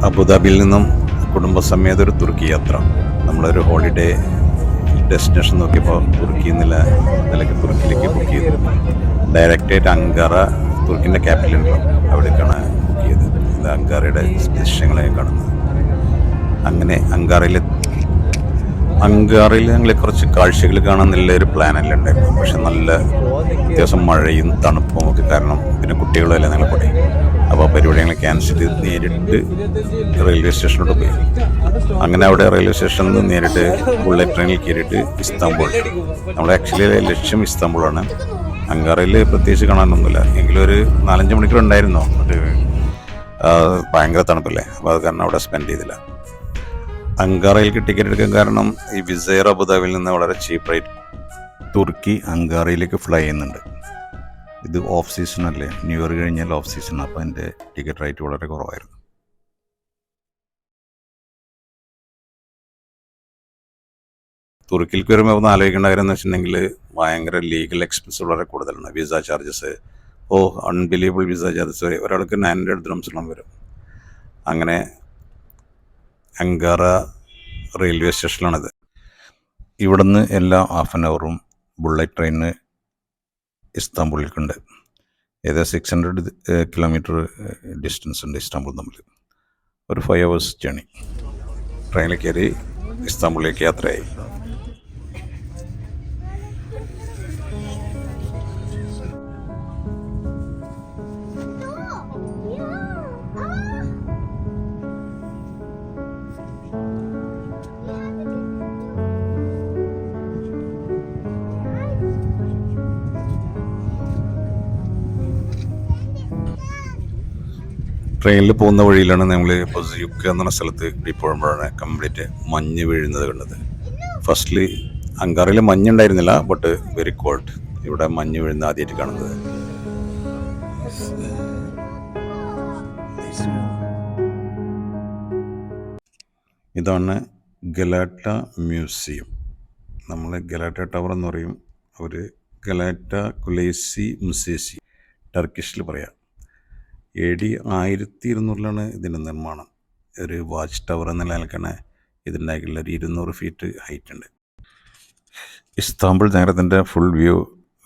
അബുദാബിയിൽ നിന്നും കുടുംബസമേത ഒരു തുർക്കി യാത്ര. നമ്മളൊരു ഹോളിഡേ ഡെസ്റ്റിനേഷൻ നോക്കിയപ്പോൾ തുർക്കി നിലയ്ക്ക് തുർക്കിയിലേക്ക് ബുക്ക് ചെയ്തു. ഡയറക്റ്റായിട്ട് അങ്കാറ, തുർക്കിൻ്റെ ക്യാപിറ്റൽ ഉണ്ടോ അവിടേക്കാണ് ബുക്ക് ചെയ്തത്. ഇത് അങ്കാറയുടെ ദൃശ്യങ്ങളെ കാണുന്നത്. അങ്ങനെ അങ്കാറയിൽ ഞങ്ങൾ കുറച്ച് കാഴ്ചകൾ കാണാനുള്ള ഒരു പ്ലാനെല്ലാം ഉണ്ടായിരുന്നു. പക്ഷെ നല്ല അത്യാവശ്യം മഴയും തണുപ്പും ഒക്കെ കാരണം പിന്നെ കുട്ടികളല്ലേ ഞങ്ങൾ കൂടെ. അപ്പോൾ പരിപാടി ഞങ്ങൾ ക്യാൻസൽ ചെയ്ത് നേരിട്ട് റെയിൽവേ സ്റ്റേഷനിലോട്ട് പോയി. അങ്ങനെ അവിടെ റെയിൽവേ സ്റ്റേഷനിൽ നിന്ന് നേരിട്ട് ബുള്ളറ്റ് ട്രെയിനിൽ കയറിയിട്ട് ഇസ്താംബുൾ. നമ്മുടെ ആക്ച്വലി ലക്ഷ്യം ഇസ്താംബുളാണ്. അങ്കാറയിൽ പ്രത്യേകിച്ച് കാണാനൊന്നുമില്ല. എങ്കിലും ഒരു 4-5 മണിക്കൂർ ഉണ്ടായിരുന്നോ. ഭയങ്കര തണുപ്പല്ലേ, അപ്പോൾ അത് കാരണം അവിടെ സ്പെൻഡ് ചെയ്തില്ല. അങ്കാറയിലേക്ക് ടിക്കറ്റ് എടുക്കാൻ കാരണം ഈ വിസ എയർ അബുദാബിയിൽ നിന്ന് വളരെ ചീപ്പായിട്ട് തുർക്കി അങ്കാറയിലേക്ക് ഫ്ലൈ ചെയ്യുന്നുണ്ട്. ഇത് ഓഫ് സീസൺ അല്ലേ, ന്യൂ ഇയർ കഴിഞ്ഞാൽ ഓഫ് സീസൺ. അപ്പോൾ അതിൻ്റെ ടിക്കറ്റ് റേറ്റ് വളരെ കുറവായിരുന്നു. തുർക്കിയിലേക്ക് വരുമ്പോൾ ഒന്ന് ആലോചിക്കേണ്ട കാര്യം എന്ന് വെച്ചിട്ടുണ്ടെങ്കിൽ ഭയങ്കര ലീഗൽ എക്സ്പെൻസ് വളരെ കൂടുതലാണ്. Visa charges unbelievable visa charges ഒരാൾക്ക് 900 ദിർഹംസോളം വരും. അങ്ങനെ അങ്കാറ റെയിൽവേ സ്റ്റേഷനിലാണിത്. ഇവിടുന്ന് എല്ലാ ഹാഫ് ആൻ അവറും ബുള്ളറ്റ് ട്രെയിനിന് ഇസ്താംബുളിലേക്കുണ്ട്. ഏകദേശം 600 കിലോമീറ്റർ ഡിസ്റ്റൻസ് ഉണ്ട് ഇസ്താംബുൾ തമ്മിൽ. ഒരു 5 hours ജേണി. ട്രെയിനിൽ കയറി ഇസ്താംബുളിലേക്ക് യാത്രയായി. ട്രെയിനിൽ പോകുന്ന വഴിയിലാണ് നമ്മൾ യുക്ക എന്ന സ്ഥലത്ത് ഇപ്പോഴുമ്പോഴാണ് കംപ്ലീറ്റ് മഞ്ഞ് വീഴുന്നത് കണ്ടത്. ഫസ്റ്റ്ലി അങ്കാറയിൽ മഞ്ഞുണ്ടായിരുന്നില്ല, ബട്ട് വെരി കോൾഡ്. ഇവിടെ മഞ്ഞ് വീഴുന്ന ആദ്യമായിട്ട് കാണുന്നത്. ഇതാണ് ഗലാറ്റ മ്യൂസിയം. നമ്മൾ ഗലാറ്റ ടവർ എന്ന് പറയും, അവർ ഗലാറ്റ കുലേസി മുസേസി ടർക്കിഷിൽ പറയാം. AD 1200 ഇതിൻ്റെ നിർമ്മാണം. ഒരു വാച്ച് ടവർ എന്ന നിലനിൽക്കാണ് ഇതിൻ്റെയുള്ള ഒരു 200 ഫീറ്റ് ഹൈറ്റ് ഉണ്ട്. ഇസ്താംബുൾ നഗരത്തിൻ്റെ ഫുൾ വ്യൂ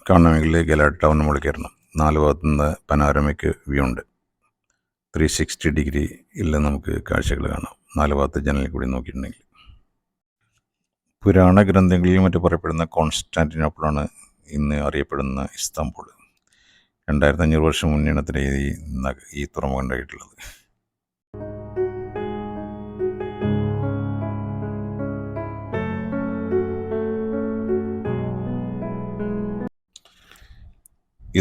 കാണണമെങ്കിൽ ഗലാറ്റ ടവറിന് മുകളിൽ കയറണം. 4 ഭാഗത്തു നിന്ന് പനോരമയ്ക്ക് വ്യൂ ഉണ്ട്. 360 ഡിഗ്രി നമുക്ക് കാഴ്ചകൾ കാണാം 4 ഭാഗത്ത് ജനലിൽ കൂടി നോക്കിയിട്ടുണ്ടെങ്കിൽ. പുരാണ ഗ്രന്ഥങ്ങളിൽ മറ്റും പറയപ്പെടുന്ന കോൺസ്റ്റാന്റിനോപ്പിളാണ് ഇന്ന് അറിയപ്പെടുന്ന ഇസ്താംബുൾ. 2500 വർഷം മുന്നെയാണ് അത്ര ഈ തുറമുഖം ഉണ്ടായിട്ടുള്ളത്.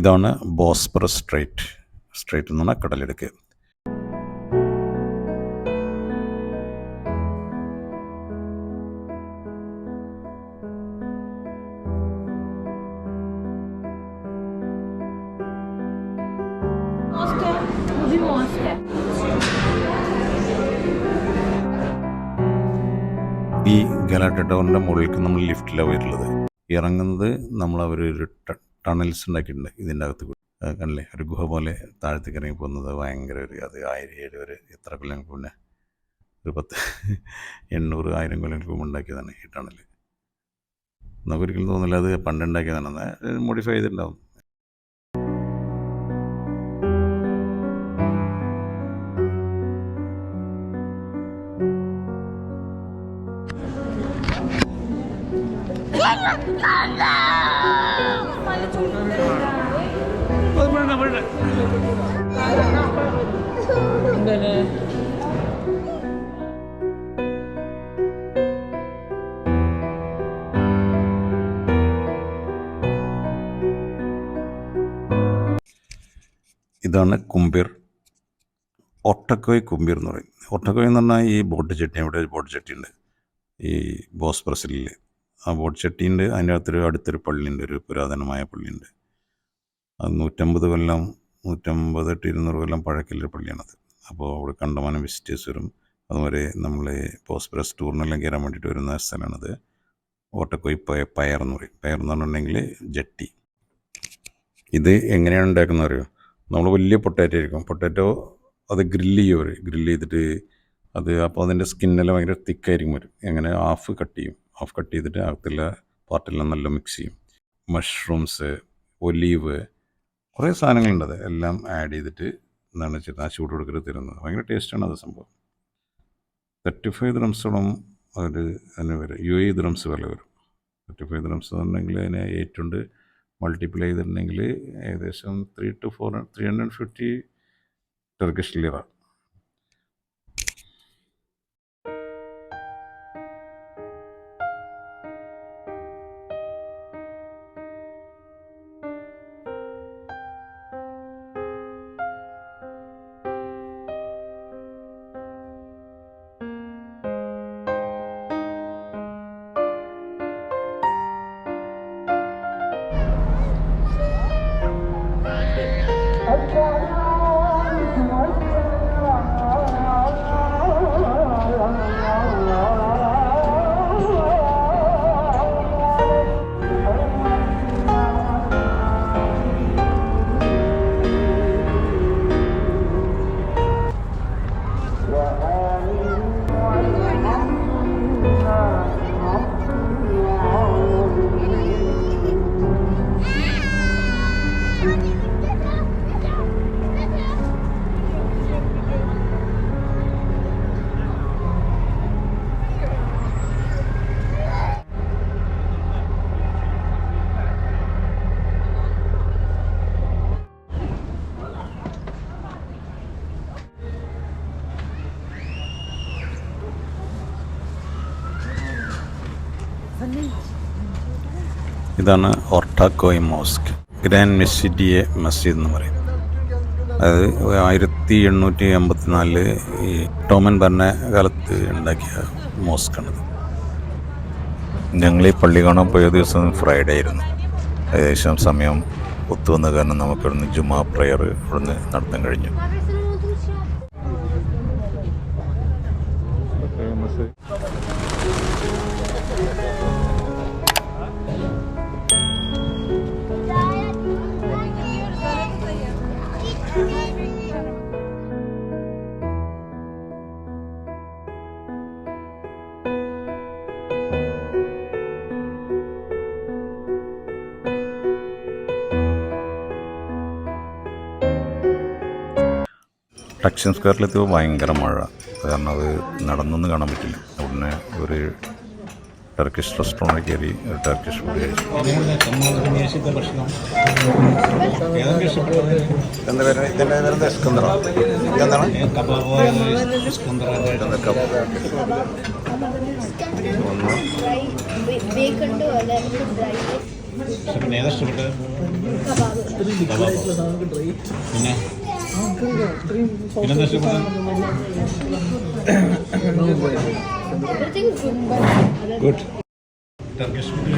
ഇതാണ് ബോസ്പറസ് സ്ട്രൈറ്റ് എന്ന് പറഞ്ഞാൽ കടലിടുക്ക്. ഈ ഗലാറ്റ ടവറിൻ്റെ മുകളിലേക്ക് നമ്മൾ ലിഫ്റ്റിലാണ് വരുന്നത്. ഇറങ്ങുന്നത് അവരൊരു ടണൽസ് ഉണ്ടാക്കിയിട്ടുണ്ട് ഇതിൻ്റെ അകത്ത് കൂടി. കണ്ടില്ലേ, ഒരു ഗുഹ പോലെ താഴത്തേക്ക് ഇറങ്ങി പോകുന്നത്. ഭയങ്കര അത് 1000 എത്ര കൊല്ലങ്ങൾക്ക് മുന്നേ, ഒരു 800-1000 കൊല്ലങ്ങൾക്ക് മുമ്പ് ഉണ്ടാക്കിയതാണ് ഈ ടണൽ. നമുക്കൊരിക്കലും തോന്നില്ല അത് പണ്ടുണ്ടാക്കിയതാണെന്ന്. മോഡിഫൈ ചെയ്തിട്ടുണ്ടാവും. ഇതാണ് കുംബിർ ഒട്ടക്കോയ് കുമ്പീർ എന്ന് പറയും. ഒട്ടക്കോയ് എന്ന് പറഞ്ഞാൽ ഈ ബോട്ട് ചട്ടി, ഇവിടെ ഒരു ബോട്ട് ചട്ടി ഉണ്ട് ഈ ബോസ്പ്രസിൽ. ആ ബോട്ട് ചട്ടിയുണ്ട്, അതിൻ്റെ അകത്തൊരു അടുത്തൊരു പള്ളിയുണ്ട്, ഒരു പുരാതനമായ പള്ളിയുണ്ട്. അത് 150 കൊല്ലം 150-200 കൊല്ലം പഴക്കമുള്ളൊരു പള്ളിയാണത്. അപ്പോൾ അവിടെ കണ്ടമാനം വിസിറ്റേഴ്സ് വരും. അതുപോലെ നമ്മൾ ബോസ്പ്രസ് ടൂറിനെല്ലാം കയറാൻ വേണ്ടിയിട്ട് വരുന്ന സ്ഥലമാണത്. ഓട്ടക്കോയ് പയർ എന്ന് പറയും. പയർ എന്ന് പറഞ്ഞിട്ടുണ്ടെങ്കിൽ ജട്ടി. ഇത് എങ്ങനെയാണ് ഉണ്ടാക്കുന്നത് അറിയോ? നമ്മൾ വലിയ പൊട്ടാറ്റോ ആയിരിക്കും, പൊട്ടാറ്റോ അത് ഗ്രില്ല് ചെയ്തിട്ട് അത് അപ്പോൾ അതിൻ്റെ സ്കിന്നെല്ലാം ഭയങ്കര തിക്കായിരിക്കും വരും. അങ്ങനെ ഹാഫ് കട്ട് ചെയ്തിട്ട് അകത്തുള്ള പാർട്ടെല്ലാം നല്ല മിക്സ് ചെയ്യും. മഷ്റൂംസ്, ഒലീവ്, കുറേ സാധനങ്ങളുണ്ട്, അത് എല്ലാം ആഡ് ചെയ്തിട്ട് എന്താണ് വെച്ചാൽ ആ ചൂട് കൊടുക്കൽ തരുന്നത്. ഭയങ്കര ടേസ്റ്റാണ് അത് സംഭവം. 35 ദിർഹംസോളം അതിന് വരും. UAE ദിർഹംസ് വില വരും. 35 ദിർഹംസ് എന്നുണ്ടെങ്കിൽ അതിനെ 8 കൊണ്ട് മൾട്ടിപ്ലൈ ചെയ്തിട്ടുണ്ടെങ്കിൽ ഏകദേശം 350 ടർക്കിഷ് ലിറ. ഇതാണ് ഒർട്ടാക്കോയ് മോസ്ക്. ഗ്രാൻഡ് മെസ്സിഡിയെ മസ്ജിദ് എന്ന് പറയും. അത് 1884 ഈ ടോമൻ ഭരണകാലത്ത് ഉണ്ടാക്കിയ മോസ്കാണത്. ഞങ്ങൾ ഈ പള്ളി കാണാൻ പോയ ദിവസം ഫ്രൈഡേ ആയിരുന്നു. ഏകദേശം സമയം ഒത്തുവന്ന കാരണം നമുക്ക് ഇവിടുന്ന് ജുമാ പ്രയർ ഇവിടുന്ന് നടത്താൻ കഴിഞ്ഞു. ടക്സിം സ്ക്വയറിലെത്തിയപ്പോൾ ഭയങ്കര മഴ, കാരണം അത് നടന്നൊന്നും കാണാൻ പറ്റില്ല. ഉടനെ ഒരു ടർക്കിഷ് റെസ്റ്റോറൻറ്റ് കയറി ഒരു ടർക്കിഷ് ഫുഡ് കഴിച്ചു. എന്താ പേര്? ഇതിൻ്റെ പേരെന്താ? സ്കന്ദറ. എന്താണ്? Good. Turkish food.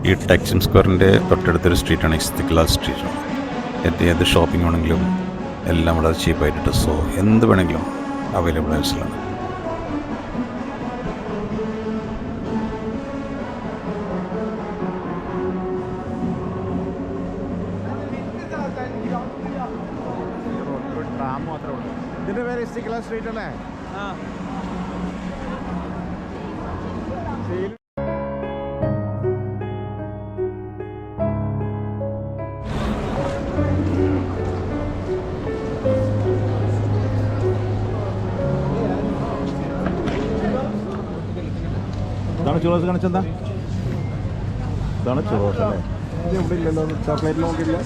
ഈ ടക്സിം സ്ക്വയറിൻ്റെ തൊട്ടടുത്തൊരു സ്ട്രീറ്റാണ് ഇസ്തിക്ലാൽ സ്ട്രീറ്റ്. ഏത് ഷോപ്പിംഗ് ആണെങ്കിലും എല്ലാം വളരെ ചീപ്പായിട്ട് ഡ്രസ്സോ എന്ത് വേണമെങ്കിലും അവൈലബിൾ ആയിട്ടുള്ളതാണ്. ഇതിൻ്റെ പേര് ഇസ്തിക്ലാൽ സ്ട്രീറ്റ് അല്ലേ? ഇതാണ് ചുറോസ് കാണിച്ചെന്താ? ഇതാണ് ചുറോസ് അല്ലേ? ഇവിടെ ഇല്ലല്ലോ, ചോക്ലേറ്റ് ലോങ്ങില്ല.